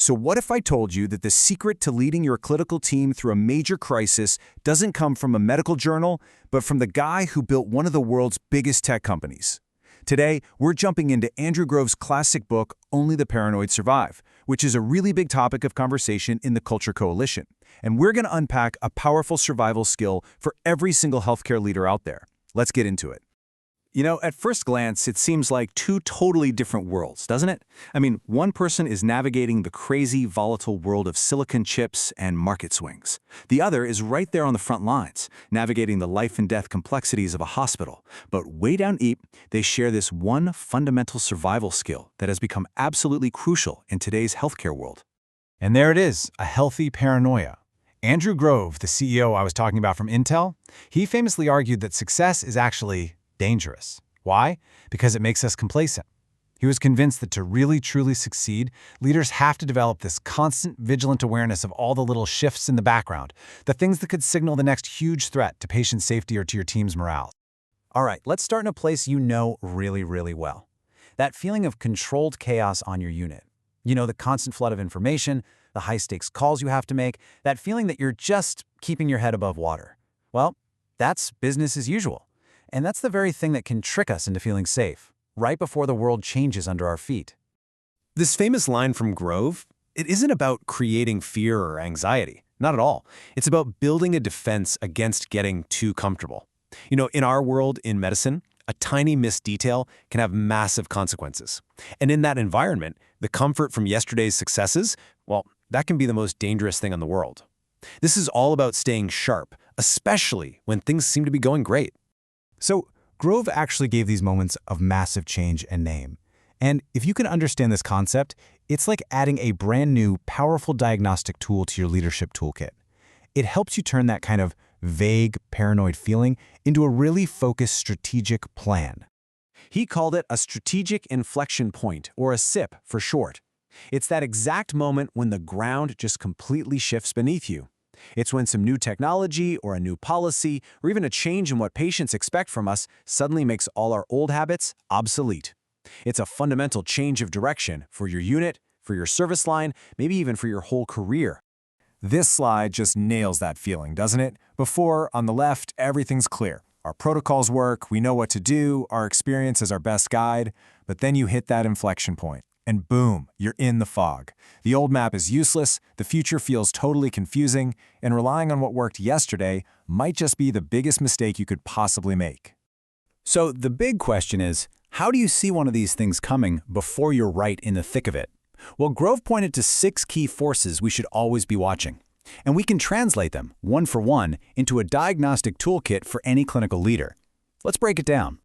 So what if I told you that the secret to leading your clinical team through a major crisis doesn't come from a medical journal, but from the guy who built one of the world's biggest tech companies? Today, we're jumping into Andrew Grove's classic book, Only the Paranoid Survive, which is a really big topic of conversation in the Culture Coalition. And we're going to unpack a powerful survival skill for every single healthcare leader out there. Let's get into it. You know, at first glance, it seems like two totally different worlds, doesn't it? I mean, one person is navigating the crazy, volatile world of silicon chips and market swings. The other is right there on the front lines, navigating the life and death complexities of a hospital. But way down deep, they share this one fundamental survival skill that has become absolutely crucial in today's healthcare world. And there it is, a healthy paranoia. Andrew Grove, the CEO I was talking about from Intel, he famously argued that success is actually dangerous. Why? Because it makes us complacent. He was convinced that to really truly succeed, leaders have to develop this constant, vigilant awareness of all the little shifts in the background, the things that could signal the next huge threat to patient safety or to your team's morale. All right, let's start in a place you know really, really well. That feeling of controlled chaos on your unit. You know, the constant flood of information, the high-stakes calls you have to make, that feeling that you're just keeping your head above water. Well, that's business as usual. And that's the very thing that can trick us into feeling safe, right before the world changes under our feet. This famous line from Grove, it isn't about creating fear or anxiety. Not at all. It's about building a defense against getting too comfortable. You know, in our world, in medicine, a tiny missed detail can have massive consequences. And in that environment, the comfort from yesterday's successes, well, that can be the most dangerous thing in the world. This is all about staying sharp, especially when things seem to be going great. So, Grove actually gave these moments of massive change a name. And if you can understand this concept, it's like adding a brand new, powerful diagnostic tool to your leadership toolkit. It helps you turn that kind of vague, paranoid feeling into a really focused strategic plan. He called it a strategic inflection point, or a SIP for short. It's that exact moment when the ground just completely shifts beneath you. It's when some new technology or a new policy or even a change in what patients expect from us suddenly makes all our old habits obsolete. It's a fundamental change of direction for your unit, for your service line, maybe even for your whole career. This slide just nails that feeling, doesn't it? Before, on the left, everything's clear. Our protocols work, we know what to do, our experience is our best guide, but then you hit that inflection point. And boom, you're in the fog. The old map is useless, the future feels totally confusing, and relying on what worked yesterday might just be the biggest mistake you could possibly make. So the big question is, how do you see one of these things coming before you're right in the thick of it? Well, Grove pointed to 6 key forces we should always be watching. And we can translate them, one for one, into a diagnostic toolkit for any clinical leader. Let's break it down.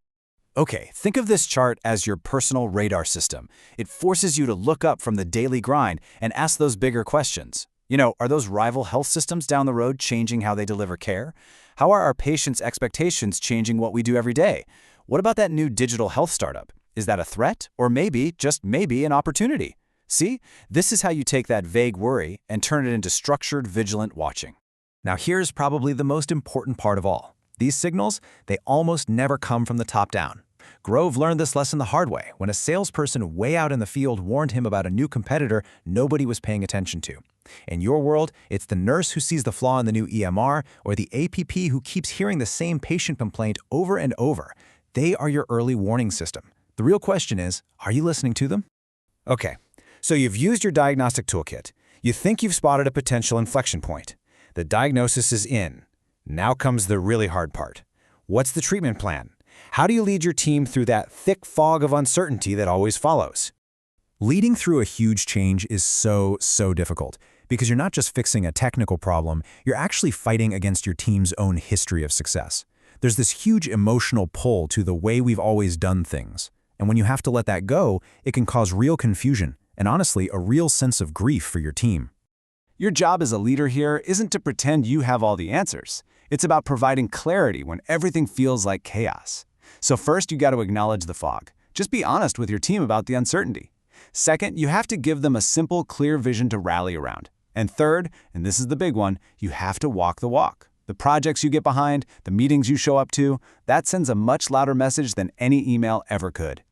Okay, think of this chart as your personal radar system. It forces you to look up from the daily grind and ask those bigger questions. You know, are those rival health systems down the road changing how they deliver care? How are our patients' expectations changing what we do every day? What about that new digital health startup? Is that a threat? Or maybe, just maybe, an opportunity? See, this is how you take that vague worry and turn it into structured, vigilant watching. Now here's probably the most important part of all. These signals, they almost never come from the top down. Grove learned this lesson the hard way when a salesperson way out in the field warned him about a new competitor nobody was paying attention to. In your world, it's the nurse who sees the flaw in the new EMR or the APP who keeps hearing the same patient complaint over and over. They are your early warning system. The real question is, are you listening to them? Okay, so you've used your diagnostic toolkit. You think you've spotted a potential inflection point. The diagnosis is in. Now comes the really hard part. What's the treatment plan? How do you lead your team through that thick fog of uncertainty that always follows? Leading through a huge change is so difficult because you're not just fixing a technical problem, you're actually fighting against your team's own history of success. There's this huge emotional pull to the way we've always done things. And when you have to let that go, it can cause real confusion and honestly, a real sense of grief for your team. Your job as a leader here isn't to pretend you have all the answers. It's about providing clarity when everything feels like chaos. So first, you got to acknowledge the fog. Just be honest with your team about the uncertainty. Second, you have to give them a simple, clear vision to rally around. And third, and this is the big one, you have to walk the walk. The projects you get behind, the meetings you show up to, that sends a much louder message than any email ever could.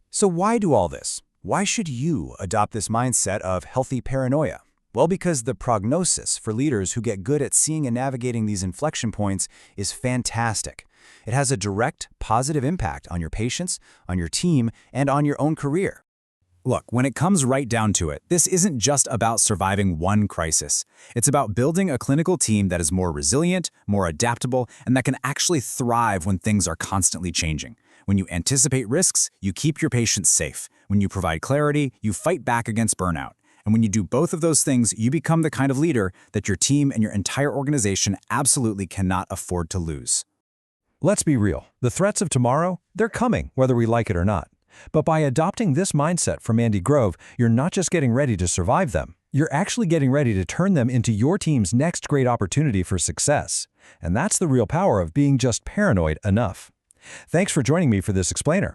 So why do all this? Why should you adopt this mindset of healthy paranoia? Well, because the prognosis for leaders who get good at seeing and navigating these inflection points is fantastic. It has a direct, positive impact on your patients, on your team, and on your own career. Look, when it comes right down to it, this isn't just about surviving one crisis. It's about building a clinical team that is more resilient, more adaptable, and that can actually thrive when things are constantly changing. When you anticipate risks, you keep your patients safe. When you provide clarity, you fight back against burnout. And when you do both of those things, you become the kind of leader that your team and your entire organization absolutely cannot afford to lose. Let's be real. The threats of tomorrow, they're coming, whether we like it or not. But by adopting this mindset from Andy Grove, you're not just getting ready to survive them. You're actually getting ready to turn them into your team's next great opportunity for success. And that's the real power of being just paranoid enough. Thanks for joining me for this explainer.